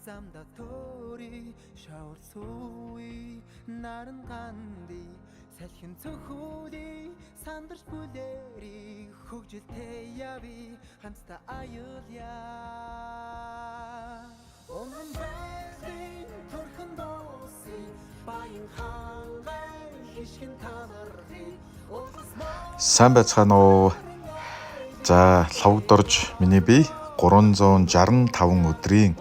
Samdatori shower sui naran gandi салхин цөхөөрий сандарч бүлэри хөгжилтэй яви хамтдаа аюулъя Онгон байрын төрхөн дууси баян хангай хишгэн тамархи Сайн байцгаана уу. За лавгдорж миний бие 365 өдрийн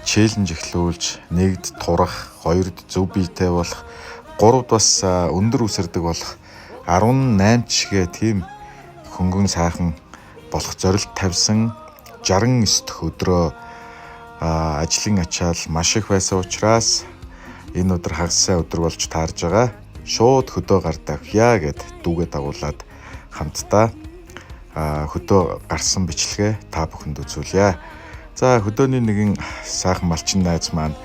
челленж эхлүүлж нэгд турах, хоёрд зөв биетэй болох, гуравд бас өндөр үсэрдэг болох 18 чигээ тийм хөнгөн сайхан болох зорилт тавьсан 69 дэх өдрөө ажлын ачаал маш их байсан учраас энэ өдөр хагас сайн өдөр болж таарж байгаа. Шууд хөдөө гар давхья гэд дүүгээ дагуулад хамтдаа хөдөө гарсан бичлэгээ та бүхэнд үзүүлье. За хөдөөний нэгэн сайхан малчин найз маань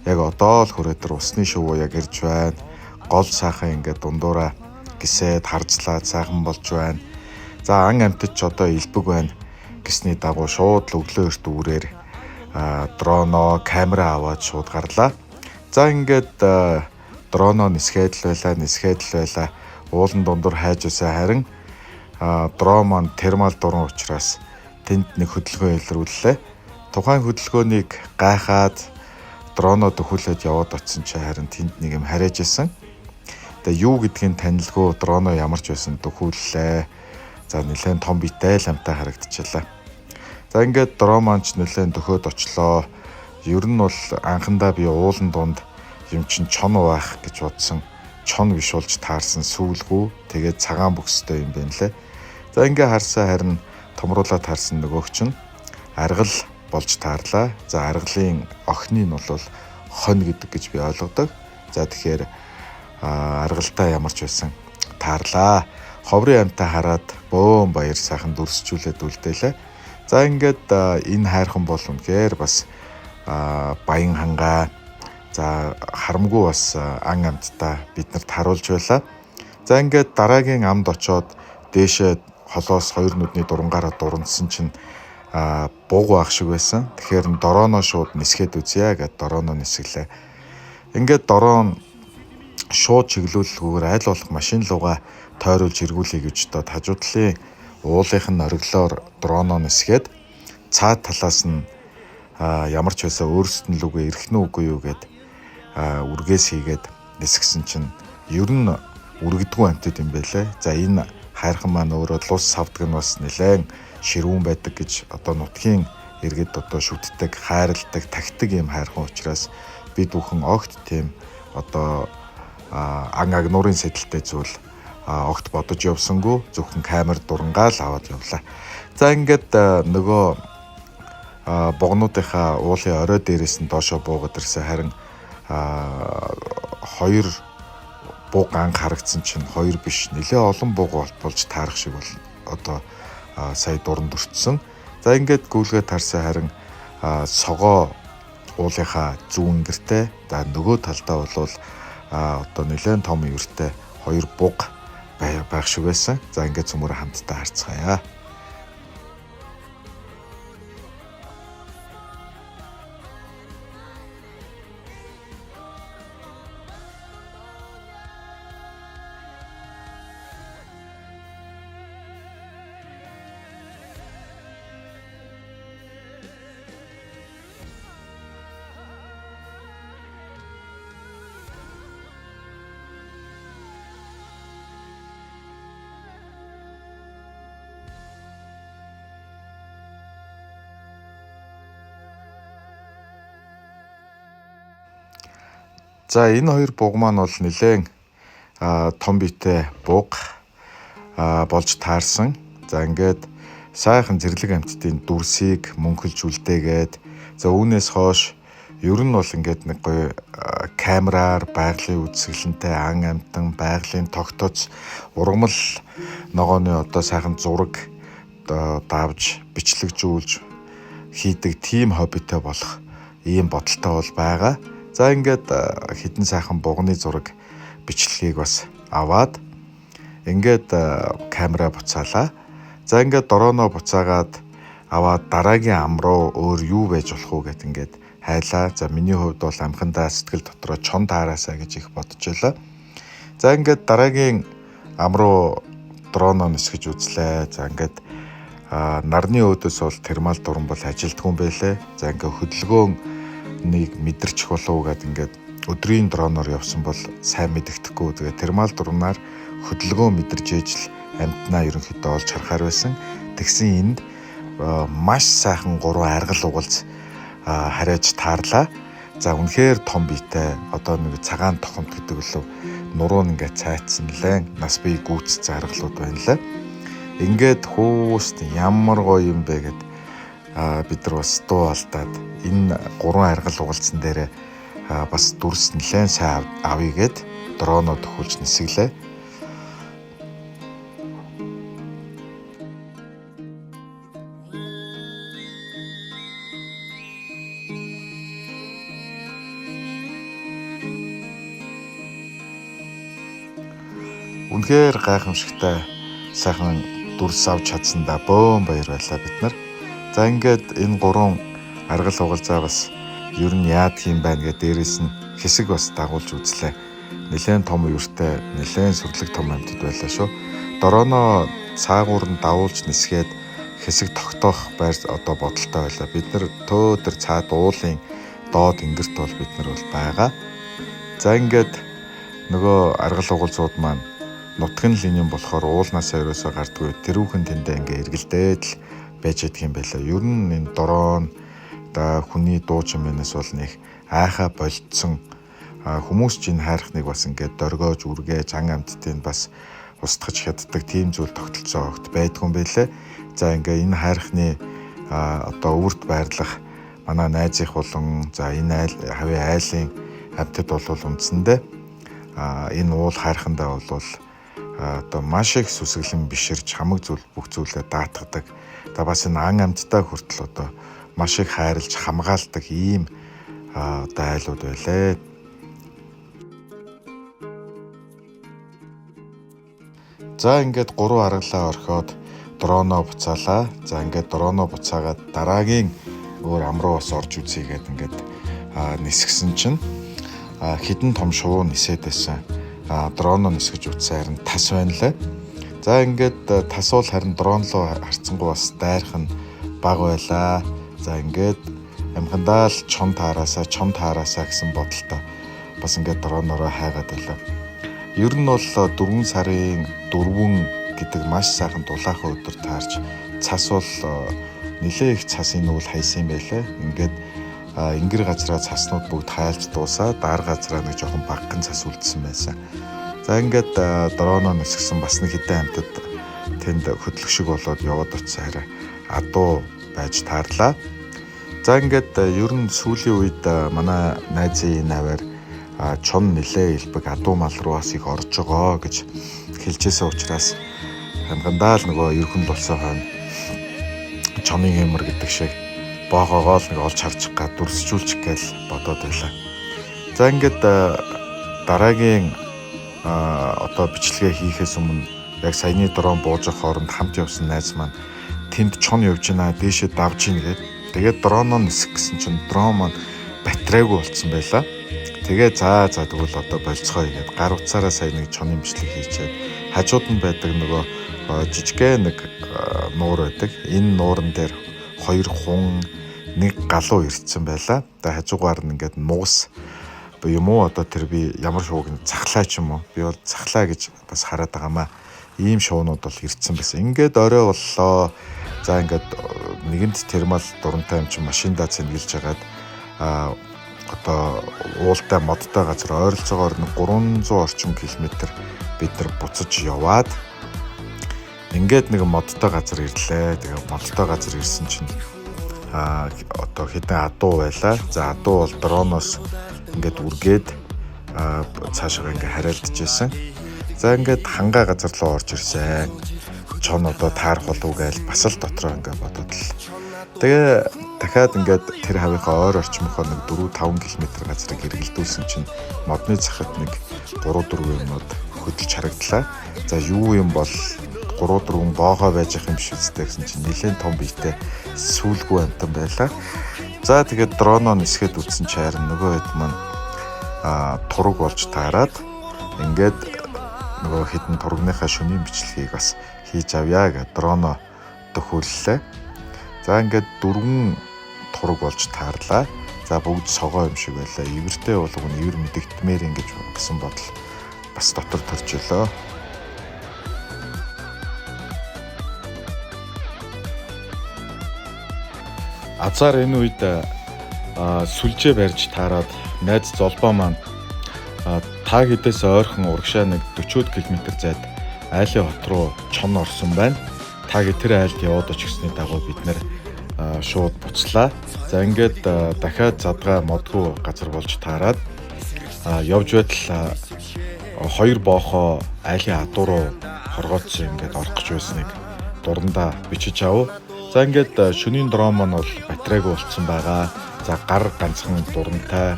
яг одоо л хүрээдэр усны шувуу яг ирж байна. Гол сайхан ингээд дундуураа гисээд харцлаад сайхан болж байна. За ан амтд ч одоо илбэг байна гэсний дагуу шууд л өглөө эрт үүрээр дроно камера аваад шууд гарлаа. За ингээд дроно нисгээд л байлаа. Уулан дундуур хайж өсөө харин дрон маань термал дуран учраас тэнд нэг хөдөлгөөн илрүүллээ. Тухайн хөдөлгөөнийг гайхаад дроноо төхүүлээд яваад очсон чи харин тэнд нэг юм хариж исэн. Тэгээ юу гэдгийг танилгүй дроноо ямар ч байсан төхүүллээ. За нэлээд том биетэй л амтай харагдчихлаа. За ингээд дрон маань ч нэлээд төхөөд очлоо. Ер нь бол анхандаа би уулан дунд юм чин чон байх гэж бодсон. Чон вишуулж таарсан сүүлгүү. Тэгээд цагаан бүкстэй юм байна лээ. За ингээ харсаа харин томруулаад таарсан нөгөөх чинь аргал болж таарлаа. За аргалын охины нь бол хонь гэдэг гэж би ойлгодог. За тэгэхээр аргалтаа ямар ч байсан таарлаа. Ховрын амтаа хараад бөөн баяр сайхан дүрсжүүлээд үлдээлээ. За ингээд энэ хайрхан бол үнэхээр бас баян хангаа. За харамгүй бас ан амттаа биднэрт харуулж байлаа. За ингээд дараагийн амд очоод дээшээ холоос хоёр нүдний дурангаараа дурандсан чинь бууг байх шиг байсан. Тэгэхээр дорооно шууд нисгээд үзье гэд дорооно нисгэлээ. Ингээд дороо шууд чиглүүлэлгүйгээр аль болох машин лугаа тойруулж эргүүлэе гэж дод хажуудлын уулынх нь ориглоор дроно нисгээд цаад талаас нь ямар ч байсан өөрсдөд нь лүгээ ирэх нь үгүй юу гэд үргээс хийгээд нисгсэн чинь ер нь үргдэггүй амтд юм байлээ. За энэ хайрхан маань өөрөө лус савдаг нь бас нэлээд ширүүн байдаг гэж одоо нутгийн иргэд одоо шүтдэг, хайрладаг, тагтдаг юм хайрхан учраас бид бүхэн огт тийм одоо ан агнуурын сэдэлтэй зүйл огт бодож явсангүй зөвхөн камер дурангаал аваад явлаа. За ингээд нөгөө богнуудынхаа уулын орой дээрээс нь доошоо буугаад ирсэн харин хоёр бууг анх харагдсан чинь хоёр биш нэлээ олон бууг болж таарах шиг бол одоо сая дуранд өртсөн. За ингээд гүйлгээ тарсан харин согоо уулынхаа зүүн гэртээ за нөгөө талдаа бол одоо нэлээд том юртэй хоёр бууг байх шиг байсан. За ингээд цөмөр хамтдаа харцгаая. За энэ хоёр бууг маань бол нэлээд том биетэй бууг болж таарсан. За ингээд сайхан зэрлэг амттын дүрсийг мөнхөлж үлдээгээд за үүнээс хойш ер нь бол ингээд нэг гоё камераар байгалийн үзэсгэлэнтэй ан амтан байгалийн тогтоц ургамал ногооны одоо сайхан зураг давж бичлэгжүүлж хийдэг тийм хоббитэй болох ийм бодолтой бол байгаа. За ингээд хідэн сайхан бугны зураг бичлэгийг бас аваад ингээд камера буцаалаа. За ингээд дорооно буцаагаад аваад дараагийн ам руу өөр юу байж болох уу гэд ингээд хайлаа. За миний хувьд бол амхандаа сэтгэл дотроо чон таараасаа гэж их бодож байлаа. За ингээд дараагийн ам руу дорооно нисгэж үзлээ. За ингээд нарны өөдөөс бол термал дуран бол ажилтгүй юм байлээ. За ингээд хөдөлгөөнийг мэдэрчих болов гэд ингээд өдрийн дрооноор явсан бол сайн мэдэгдэхгүй. Тэгээ термал дуранаар хөдөлгөөн мэдэрж ижил амьтнаа ерөнхийдөө олж харахаар байсан. Тэгсэн энд маш сайхан 3 аргал угалц хараач таарлаа. За үнэхээр том биетэй одоо нэг цагаан тохомт гэдэг лөө нуруу ингээд цайцсан лээ. Нас бие гүйцсэн аргалууд байна лээ. Ингээд хүүст ямар гоё юм бэ гэд бид нар бас дуу алдаад энэ 3 аргал угалцсан дээрээ бас дүрс нэлээд сайн авъя гэд дрооноо төхүүлж нисгэлээ. Үнэхээр гайхамшигтай сайхан дүрс авч чадсандаа бөөн баяр байлаа бид нар. За ингээд энэ 3 аргал угалзаа бас ер нь яад юм байна гэдэг дээрээс нь хэсэг бас дагуулж үзлээ. Нэлээд том үертэй, нэлээд сүрлэг том амьтад байлаа шүү. Дорооно цаагуур нь давуулж нисгээд хэсэг тогтоох байр одоо бодолтой байлаа. Бид нар төөдөр цаад уулын доод ингэрт бол бид нар бол байгаа. За ингээд нөгөө аргал угалзууд маань нутгийн линийн болохоор уулнаасаа ерөөсөө гардгүй тэрүүхэн тэндээ ингээ эргэлдээд л байж идэх юм байлаа. Ер нь энэ дрон да хүний дууч юмнаас бол нэг айхаа болцсон хүмүүс чинь хайрхныг бас ингээд дөргөөж үргээж ан амьтдыг бас устгаж хяддаг тийм зүйл тогтолцоо огт байдгүй юм байлээ. За ингээ энэ хайрхны одоо өвөрт байрлах манай найз их болон за энэ хавийн айлын амьтад бол үндсэндээ энэ уул хайрхандаа бол одоо маш их сүсгэлэн биширж хамаг зүйл бүх зүйлээ даатгадаг. Та бас энэ ан амьтдаа хүртэл одоо маш их хайрлж хамгаалдаг ийм одоо айлууд байлаа. За ингээд 3 аргалаа орхиод дрооноо буцаалаа. За ингээд дрооноо буцаагаад дараагийн өөр ам руу бас орж үзье гэдэг ингээд нисгсэн чинь хідэн том шувуу нисээд байсан. Дрооноо нисгэж үзсэн харин тас байна лээ. За ингээд тас бол харин дрон руу харцсангуу бас дайрах нь бага байлаа. За ингээд амхандаа л чон таараасаа гэсэн бодолтой бас ингээд дроонороо хайгаад байлаа. Ер нь бол 4 сарын 4 гэдэг маш сайхан дулаахан өдөр таарч цас бол нэлээ их цасын нүүл хайсан юм байлаа. Ингээд ингэр газраа цаснууд бүгд хайлж дуусаа даар газраа нэг жоохон багхан цас үлдсэн байсан. За ингээд дрооноо нисгсэн бас нэг хэдэн амьтад тэнд хөдлөх шиг болоод яваад очсон хараа адуу байж таарлаа. За ингээд ер нь сүүлийн үед манай найзын наваар чон нилээ илбэг адуу мал руу бас их орж байгаа гэж хэлжсэн учраас хангандаа л нөгөө ерхэн лулсан хойно чонын хэмэр гэдэг шиг боогоогоо л нэг олж харчих гад дүрсжүүлчих гээл бодоод байлаа. За ингээд дараагийн одоо бичлэгээ хийхээс өмнө яг саяны дрон бууж хооронд хамт явсан найз маань тэнд чон явж байна дээшээ давж ийн гээд тэгээд дроноо нисэх гэсэн чинь дрон маань батарейгүй болцсон байлаа. Тэгээ за тэгвэл одоо болцгоё гээд гар утсаараа сая нэг чоны бичлэг хийчээд хажууд нь байдаг нөгөө жижигхэн нэг нуур байдаг. Энэ нууран дээр 2 хун нэг галуу ирцэн байлаа. Тэгээ хажуугаар нь ингээд нуус юм уу одоо тэр би ямар шууг цахлаа ч юм уу би бол цахлаа гэж бас хараад байгаамаа. Ийм шуунууд бол ирцэн байсан. Ингээд орой боллоо. За ингээд нэгэнд термал дурантай юм чи машиндаа цэнгэлж хагаад одоо уултай модтой газар ойролцоогоор 300 орчим километр бид нар буцаж яваад ингээд нэг модтой газар ирлээ. Тэгээ модтой газар ирсэн чинь одоо хэдэн адуу байлаа. За адуу бол дроноос ингээд үргээд цаашаа ингээд хараалдж байсан. За ингээд хангаа газар руу орж ирсэн. Чон одоо таарах болов гээл бас л дотроо ингээд бодоод л. Тэгээ дахиад ингээд тэр хавийнхаа ойр орчмынхоо нэг 4-5 км газрыг эргэлдүүлсэн чинь модны захад нэг 3-4 юмнууд хөдөлж харагдлаа. За юу юм бол 3-4 боогоо байж ах юм биш үстэй гэсэн чинь нэлээд том биетэй сүүлгүй амтан байлаа. За тэгээд дроноо нисгээд үтсэн чи харин нөгөө хэд маань тураг болж таарад ингээд нөгөө хідэн турагныхаа шөнийн бичлэгийг бас хийж авъя гэж дроноо төхөөллөө. За ингээд 4 тураг болж таарлаа. За бүгд согоо юм шиг байлаа. Ивэртэй болгоно ивэр мэдэгдмээр ингэж гэсэн бодол бас дотор төрж ölөө. Азар энэ үед сүлжээ барьж таарад найз золбоо маань та хэдээс ойрхон урагшаа нэг 40 км зайд айлын хот руу чон орсон байна. Та хэд тэр айлд яваад оч гэсний дагуу бид нэр шууд буцлаа. За ингээд дахиад задгаа модгүй газар болж таарад явж байтал 2 боохоо айлын хадуу руу хоргоцсон ингээд орох гэж байсныг дурандаа бичиж ав. За ингээд шөнийн дрон маань бол батарейг уулцсан байгаа. За гар ганцхан дурантай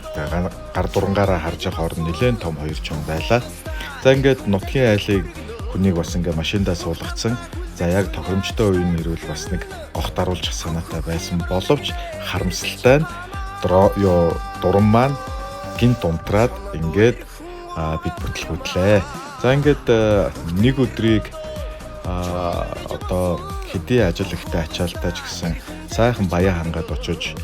гар дурангаараа харж байгаа хооронд нэлээд том 2 чон байлаа. За ингээд нутгийн айлыг хүнийг бас ингээд машиндаа суулгацсан. За яг тохиромжтой үеийн ирвэл бас нэг огт даруулж санаатай байсан боловч харамсалтай нь дуран маань гинт унтраад ингээд бид бүтлгүүдлээ. За ингээд нэг өдрийг одоо хэдий ажил ихтэй ачаалтайч гэсэн сайхан баяа хангаад очиж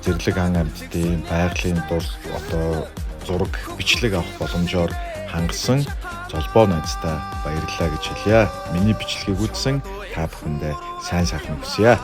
зэрлэг ан амьтдын байгалийн дус одоо зураг бичлэг авах боломжоор хангасан золбоо найзтай баярлалаа гэж хэлье. Миний бичлэгийг үзсэн та бүхэндээ сайн сайхан хүсье.